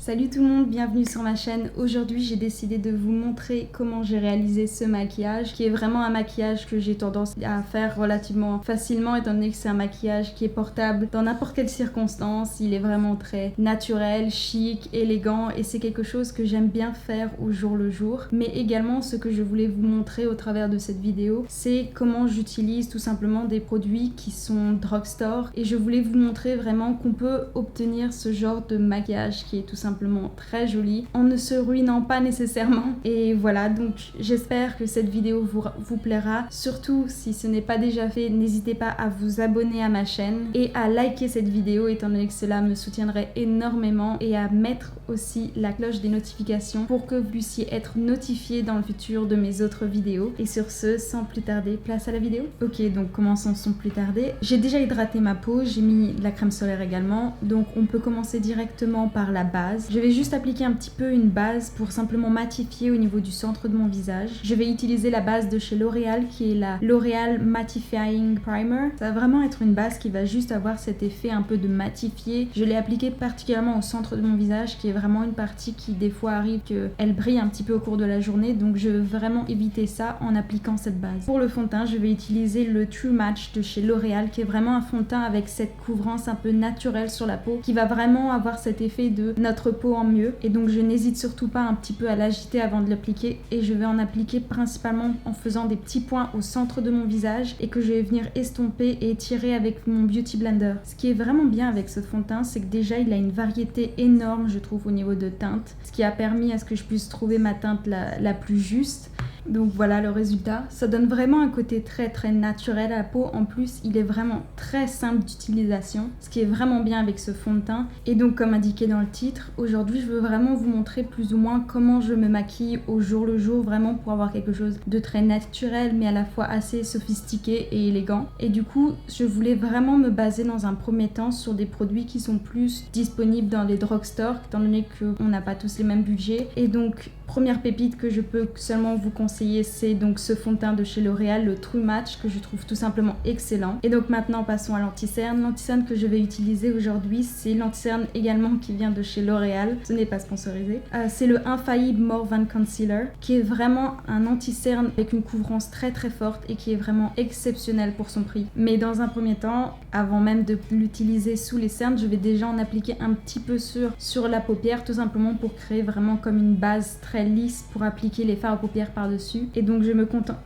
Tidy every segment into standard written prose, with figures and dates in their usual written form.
Salut tout le monde, bienvenue sur ma chaîne. Aujourd'hui j'ai décidé de vous montrer comment j'ai réalisé ce maquillage qui est vraiment un maquillage que j'ai tendance à faire relativement facilement étant donné que c'est un maquillage qui est portable dans n'importe quelle circonstance. Il est vraiment très naturel, chic, élégant et c'est quelque chose que j'aime bien faire au jour le jour. Mais également ce que je voulais vous montrer au travers de cette vidéo, c'est comment j'utilise tout simplement des produits qui sont drugstore et je voulais vous montrer vraiment qu'on peut obtenir ce genre de maquillage qui est tout simplement très joli en ne se ruinant pas nécessairement. Et voilà, donc j'espère que cette vidéo vous plaira. Surtout si ce n'est pas déjà fait, n'hésitez pas à vous abonner à ma chaîne et à liker cette vidéo étant donné que cela me soutiendrait énormément, et à mettre aussi la cloche des notifications pour que vous puissiez être notifié dans le futur de mes autres vidéos. Et sur ce, sans plus tarder, place à la vidéo. Ok, donc commençons sans plus tarder. J'ai déjà hydraté ma peau, j'ai mis de la crème solaire également, donc on peut commencer directement par la base. Je vais juste appliquer un petit peu une base pour simplement matifier au niveau du centre de mon visage. Je vais utiliser la base de chez L'Oréal qui est la L'Oréal Mattifying Primer. Ça va vraiment être une base qui va juste avoir cet effet un peu de matifier. Je l'ai appliquée particulièrement au centre de mon visage qui est vraiment une partie qui des fois arrive qu'elle brille un petit peu au cours de la journée, donc je veux vraiment éviter ça en appliquant cette base. Pour le fond de teint, je vais utiliser le True Match de chez L'Oréal qui est vraiment un fond de teint avec cette couvrance un peu naturelle sur la peau qui va vraiment avoir cet effet de notre peau en mieux, et donc je n'hésite surtout pas un petit peu à l'agiter avant de l'appliquer, et je vais en appliquer principalement en faisant des petits points au centre de mon visage et que je vais venir estomper et étirer avec mon Beauty Blender. Ce qui est vraiment bien avec ce fond de teint, c'est que déjà il a une variété énorme je trouve au niveau de teinte, ce qui a permis à ce que je puisse trouver ma teinte la plus juste. Donc voilà le résultat, ça donne vraiment un côté très naturel à la peau. En plus il est vraiment très simple d'utilisation, ce qui est vraiment bien avec ce fond de teint. Et donc comme indiqué dans le titre, aujourd'hui je veux vraiment vous montrer plus ou moins comment je me maquille au jour le jour, vraiment pour avoir quelque chose de très naturel mais à la fois assez sophistiqué et élégant. Et du coup je voulais vraiment me baser dans un premier temps sur des produits qui sont plus disponibles dans les drugstores étant donné qu'on n'a pas tous les mêmes budgets. Et donc première pépite que je peux seulement vous conseiller, c'est donc ce fond de teint de chez L'Oréal, le True Match, que je trouve tout simplement excellent. Et donc maintenant passons à l'anti-cerne. L'anti-cerne que je vais utiliser aujourd'hui, c'est l'anti-cerne également qui vient de chez L'Oréal, ce n'est pas sponsorisé. C'est le Infaillible Morvan Concealer, qui est vraiment un anti-cerne avec une couvrance très forte et qui est vraiment exceptionnel pour son prix. Mais dans un premier temps, avant même de l'utiliser sous les cernes, je vais déjà en appliquer un petit peu sur la paupière, tout simplement pour créer vraiment comme une base très lisse pour appliquer les fards à paupières par-dessus. Et donc je me contente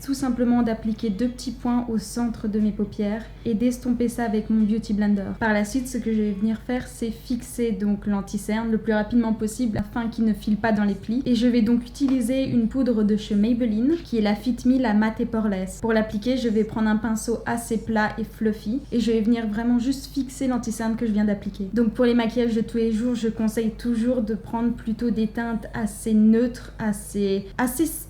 tout simplement d'appliquer 2 petits points au centre de mes paupières et d'estomper ça avec mon Beauty Blender. Par la suite, ce que je vais venir faire, c'est fixer donc l'anti-cerne le plus rapidement possible afin qu'il ne file pas dans les plis. Et je vais donc utiliser une poudre de chez Maybelline qui est la Fit Me, la matte et poreless. Pour l'appliquer, je vais prendre un pinceau assez plat et fluffy et je vais venir vraiment juste fixer l'anti-cerne que je viens d'appliquer. Donc pour les maquillages de tous les jours, je conseille toujours de prendre plutôt des teintes assez neutres, assez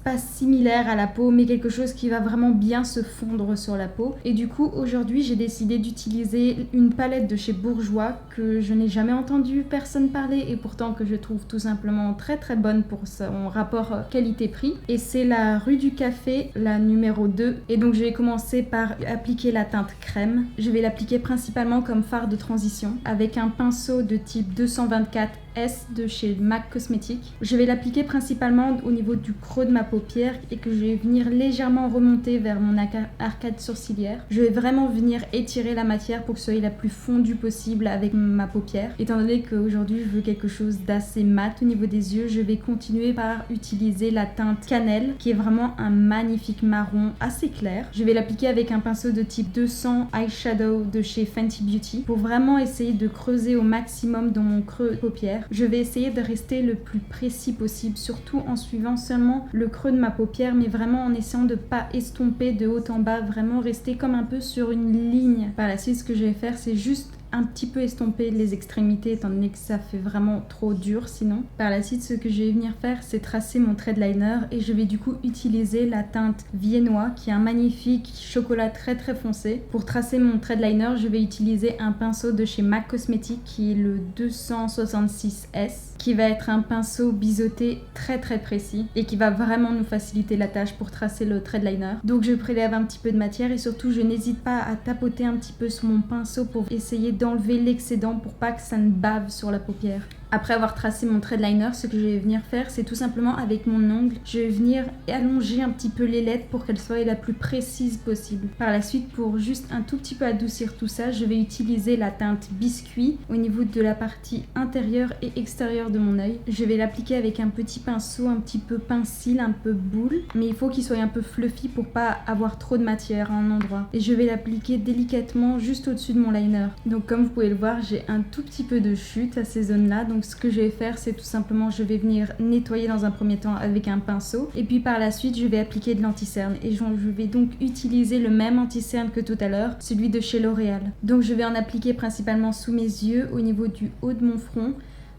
pas similaires à la peau, mais quelque chose qui va vraiment bien se fondre sur la peau. Et du coup aujourd'hui j'ai décidé d'utiliser une palette de chez Bourjois que je n'ai jamais entendu personne parler et pourtant que je trouve tout simplement très bonne pour son rapport qualité-prix, et c'est la Rue du Café, la numéro 2. Et donc je vais commencer par appliquer la teinte crème. Je vais l'appliquer principalement comme fard de transition avec un pinceau de type 224 S de chez MAC Cosmetics. Je vais l'appliquer principalement au niveau du creux de ma paupière et que je vais venir légèrement remonter vers mon arcade sourcilière. Je vais vraiment venir étirer la matière pour que ce soit la plus fondue possible avec ma paupière. Étant donné qu'aujourd'hui je veux quelque chose d'assez mat au niveau des yeux, je vais continuer par utiliser la teinte cannelle qui est vraiment un magnifique marron assez clair. Je vais l'appliquer avec un pinceau de type 200 Eyeshadow de chez Fenty Beauty pour vraiment essayer de creuser au maximum dans mon creux de paupière. Je vais essayer de rester le plus précis possible, surtout en suivant seulement le creux de ma paupière, mais vraiment en essayant de ne pas estomper de haut en bas, vraiment rester comme un peu sur une ligne. Par la suite, ce que je vais faire, c'est juste un petit peu estomper les extrémités étant donné que ça fait vraiment trop dur sinon. Par la suite, ce que je vais venir faire, c'est tracer mon trait de liner et je vais du coup utiliser la teinte Viennois qui est un magnifique chocolat très foncé. Pour tracer mon trait de liner, je vais utiliser un pinceau de chez MAC Cosmetics qui est le 266S qui va être un pinceau biseauté très précis et qui va vraiment nous faciliter la tâche pour tracer le trait de liner. Donc je prélève un petit peu de matière et surtout je n'hésite pas à tapoter un petit peu sur mon pinceau pour essayer d'enlever l'excédent pour pas que ça ne bave sur la paupière. Après avoir tracé mon trait de liner, ce que je vais venir faire, c'est tout simplement avec mon ongle, je vais venir allonger un petit peu les lettres pour qu'elles soient la plus précise possible. Par la suite, pour juste un tout petit peu adoucir tout ça, je vais utiliser la teinte biscuit au niveau de la partie intérieure et extérieure de mon œil. Je vais l'appliquer avec un petit pinceau, un petit peu pincil, un peu boule, mais il faut qu'il soit un peu fluffy pour pas avoir trop de matière à un endroit. Et je vais l'appliquer délicatement juste au-dessus de mon liner. Donc comme vous pouvez le voir, j'ai un tout petit peu de chute à ces zones-là. Donc ce que je vais faire, c'est tout simplement, je vais venir nettoyer dans un premier temps avec un pinceau. Et puis par la suite, je vais appliquer de l'anti-cerne. Et je vais donc utiliser le même anti-cerne que tout à l'heure, celui de chez L'Oréal. Donc je vais en appliquer principalement sous mes yeux, au niveau du haut de mon front,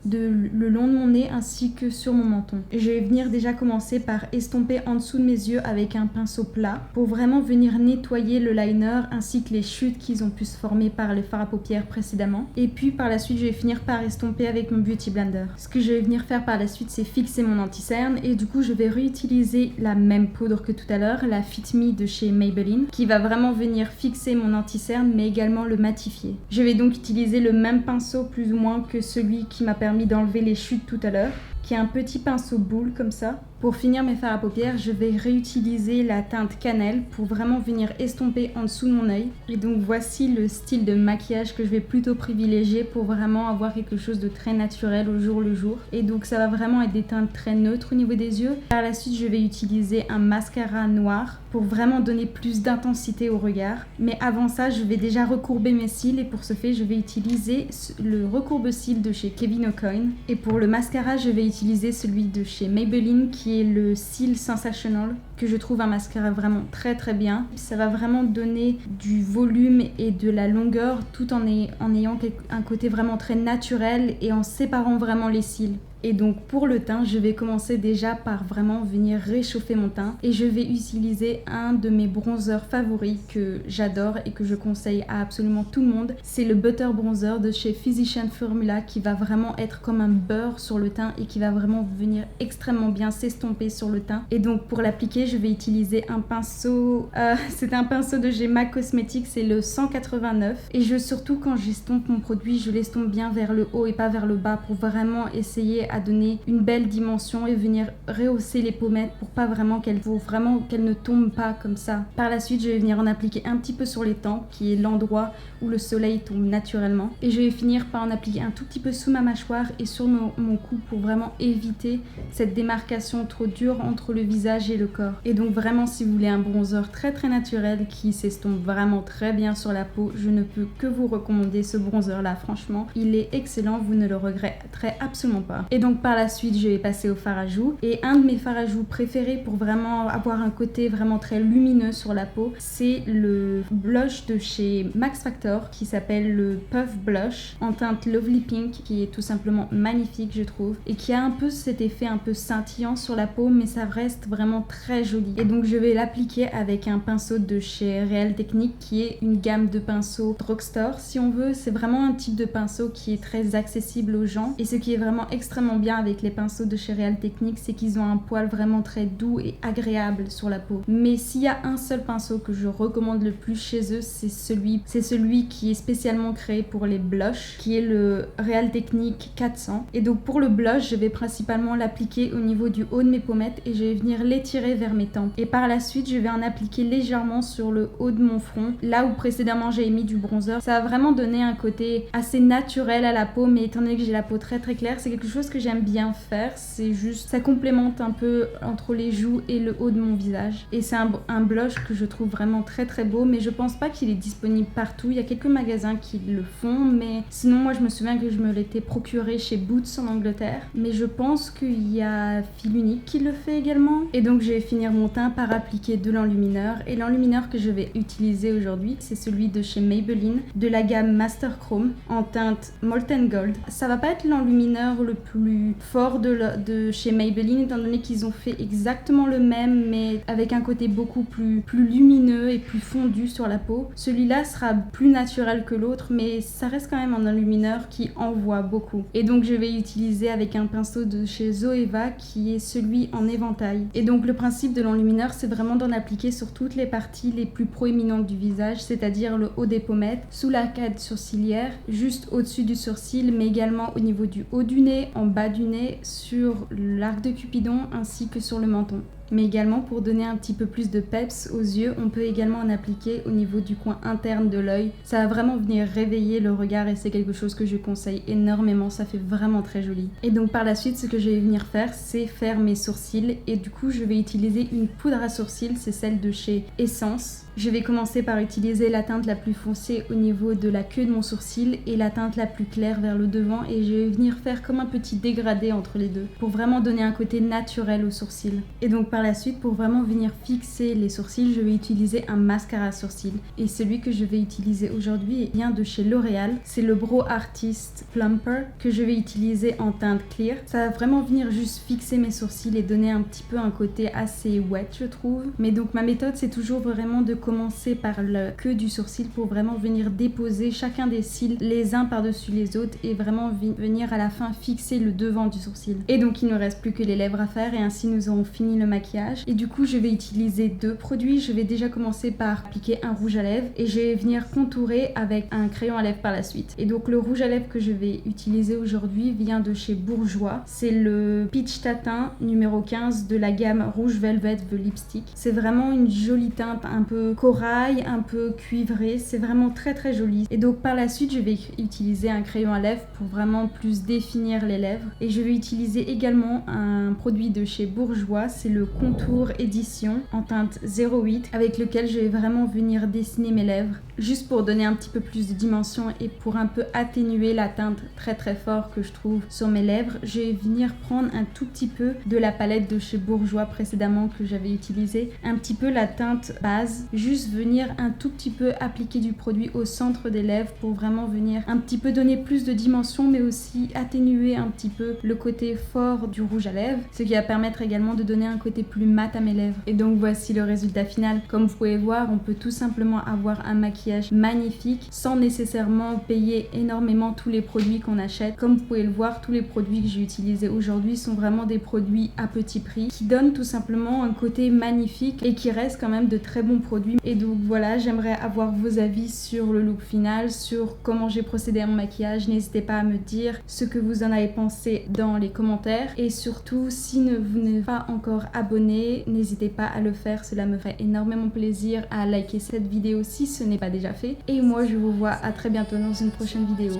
le long de mon nez ainsi que sur mon menton. Je vais venir déjà commencer par estomper en dessous de mes yeux avec un pinceau plat pour vraiment venir nettoyer le liner ainsi que les chutes qu'ils ont pu se former par les fards à paupières précédemment. Et puis par la suite, je vais finir par estomper avec mon Beauty Blender. Ce que je vais venir faire par la suite, c'est fixer mon anti-cerne et du coup, je vais réutiliser la même poudre que tout à l'heure, la Fit Me de chez Maybelline, qui va vraiment venir fixer mon anti-cerne mais également le matifier. Je vais donc utiliser le même pinceau plus ou moins que celui qui m'a permis d'enlever les chutes tout à l'heure, qui est un petit pinceau boule comme ça. Pour finir mes fards à paupières, je vais réutiliser la teinte cannelle pour vraiment venir estomper en dessous de mon œil. Et donc voici le style de maquillage que je vais plutôt privilégier pour vraiment avoir quelque chose de très naturel au jour le jour. Et donc ça va vraiment être des teintes très neutres au niveau des yeux. Par la suite, je vais utiliser un mascara noir pour vraiment donner plus d'intensité au regard. Mais avant ça, je vais déjà recourber mes cils et pour ce fait, je vais utiliser le recourbe-cils de chez Kevyn Aucoin. Et pour le mascara, je vais utiliser celui de chez Maybelline qui est le Seal Sensational, que je trouve un mascara vraiment très très bien. Ça va vraiment donner du volume et de la longueur tout en ayant un côté vraiment très naturel et en séparant vraiment les cils. Et donc pour le teint, je vais commencer déjà par vraiment venir réchauffer mon teint et je vais utiliser un de mes bronzers favoris que j'adore et que je conseille à absolument tout le monde. C'est le Butter Bronzer de chez Physicians Formula qui va vraiment être comme un beurre sur le teint et qui va vraiment venir extrêmement bien s'estomper sur le teint. Et donc pour l'appliquer, je vais utiliser un pinceau, c'est un pinceau de chez MAC Cosmetics, c'est le 189. Et surtout quand j'estompe mon produit, je l'estompe bien vers le haut et pas vers le bas pour vraiment essayer à donner une belle dimension et venir rehausser les pommettes pour vraiment qu'elles ne tombent pas comme ça. Par la suite, je vais venir en appliquer un petit peu sur les tempes, qui est l'endroit où le soleil tombe naturellement. Et je vais finir par en appliquer un tout petit peu sous ma mâchoire et sur mon cou pour vraiment éviter cette démarcation trop dure entre le visage et le corps. Et donc vraiment, si vous voulez un bronzer très très naturel qui s'estompe vraiment très bien sur la peau, je ne peux que vous recommander ce bronzer là. Franchement, il est excellent, vous ne le regretterez absolument pas. Et donc par la suite, je vais passer au fard à joues. Et un de mes fards à joues préférés pour vraiment avoir un côté vraiment très lumineux sur la peau, c'est le blush de chez Max Factor qui s'appelle le Puff Blush en teinte Lovely Pink, qui est tout simplement magnifique je trouve et qui a un peu cet effet un peu scintillant sur la peau, mais ça reste vraiment très joli. Et donc je vais l'appliquer avec un pinceau de chez Real Techniques qui est une gamme de pinceaux drugstore si on veut. C'est vraiment un type de pinceau qui est très accessible aux gens et ce qui est vraiment extrêmement bien avec les pinceaux de chez Real Techniques, c'est qu'ils ont un poil vraiment très doux et agréable sur la peau. Mais s'il y a un seul pinceau que je recommande le plus chez eux, c'est celui qui est spécialement créé pour les blushs, qui est le Real Techniques 400. Et donc pour le blush, je vais principalement l'appliquer au niveau du haut de mes pommettes et je vais venir l'étirer vers mes tempes. Et par la suite, je vais en appliquer légèrement sur le haut de mon front, là où précédemment j'ai mis du bronzer. Ça va vraiment donner un côté assez naturel à la peau, mais étant donné que j'ai la peau très très claire, c'est quelque chose que j'aime bien faire. C'est juste, ça complémente un peu entre les joues et le haut de mon visage. Et c'est un blush que je trouve vraiment très très beau, mais je pense pas qu'il est disponible partout. Il y a quelques magasins qui le font, mais sinon moi je me souviens que je me l'étais procuré chez Boots en Angleterre. Mais je pense qu'il y a Fil Unique qui le fait également. Et donc je vais finir mon teint par appliquer de l'enlumineur. Et l'enlumineur que je vais utiliser aujourd'hui, c'est celui de chez Maybelline, de la gamme Master Chrome en teinte Molten Gold. Ça va pas être l'enlumineur le plus fort de chez Maybelline, étant donné qu'ils ont fait exactement le même, mais avec un côté beaucoup plus lumineux et plus fondu sur la peau. Celui-là sera plus naturel que l'autre, mais ça reste quand même un enlumineur qui envoie beaucoup. Et donc je vais utiliser avec un pinceau de chez Zoeva qui est celui en éventail. Et donc le principe de l'enlumineur, c'est vraiment d'en appliquer sur toutes les parties les plus proéminentes du visage, c'est-à-dire le haut des pommettes, sous l'arcade sourcilière, juste au-dessus du sourcil, mais également au niveau du haut du nez, en bas du nez, sur l'arc de Cupidon ainsi que sur le menton. Mais également pour donner un petit peu plus de peps aux yeux, on peut également en appliquer au niveau du coin interne de l'œil. Ça va vraiment venir réveiller le regard et c'est quelque chose que je conseille énormément, ça fait vraiment très joli. Et donc par la suite, ce que je vais venir faire, c'est faire mes sourcils et du coup je vais utiliser une poudre à sourcils, c'est celle de chez Essence. Je vais commencer par utiliser la teinte la plus foncée au niveau de la queue de mon sourcil et la teinte la plus claire vers le devant et je vais venir faire comme un petit dégradé entre les deux pour vraiment donner un côté naturel aux sourcils. Et donc par la suite, pour vraiment venir fixer les sourcils, je vais utiliser un mascara à sourcils et celui que je vais utiliser aujourd'hui vient de chez L'Oréal. C'est le Brow Artist Plumper que je vais utiliser en teinte clear. Ça va vraiment venir juste fixer mes sourcils et donner un petit peu un côté assez wet, je trouve. Mais donc ma méthode, c'est toujours vraiment de commencer par la queue du sourcil pour vraiment venir déposer chacun des cils les uns par-dessus les autres et vraiment venir à la fin fixer le devant du sourcil. Et donc il ne reste plus que les lèvres à faire et ainsi nous aurons fini le maquillage. Et du coup je vais utiliser deux produits. Je vais déjà commencer par appliquer un rouge à lèvres et je vais venir contourer avec un crayon à lèvres par la suite. Et donc le rouge à lèvres que je vais utiliser aujourd'hui vient de chez Bourjois. C'est le Peach Tatin numéro 15 de la gamme Rouge Velvet The Lipstick. C'est vraiment une jolie teinte un peu corail, un peu cuivré, c'est vraiment très très joli. Et donc par la suite je vais utiliser un crayon à lèvres pour vraiment plus définir les lèvres et je vais utiliser également un produit de chez Bourjois, c'est le Contour Édition en teinte 08 avec lequel je vais vraiment venir dessiner mes lèvres juste pour donner un petit peu plus de dimension et pour un peu atténuer la teinte très très fort que je trouve sur mes lèvres. Je vais venir prendre un tout petit peu de la palette de chez Bourjois précédemment que j'avais utilisé, un petit peu la teinte base, juste venir un tout petit peu appliquer du produit au centre des lèvres pour vraiment venir un petit peu donner plus de dimension mais aussi atténuer un petit peu le côté fort du rouge à lèvres, ce qui va permettre également de donner un côté plus mat à mes lèvres. Et donc voici le résultat final. Comme vous pouvez voir, on peut tout simplement avoir un maquillage magnifique sans nécessairement payer énormément tous les produits qu'on achète. Comme vous pouvez le voir, tous les produits que j'ai utilisés aujourd'hui sont vraiment des produits à petit prix qui donnent tout simplement un côté magnifique et qui restent quand même de très bons produits. Et donc voilà, j'aimerais avoir vos avis sur le look final, sur comment j'ai procédé à mon maquillage. N'hésitez pas à me dire ce que vous en avez pensé dans les commentaires et surtout si vous n'êtes pas encore abonné, n'hésitez pas à le faire, cela me ferait énormément plaisir à liker cette vidéo si ce n'est pas déjà fait. Et moi je vous vois à très bientôt dans une prochaine vidéo.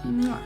Mouah.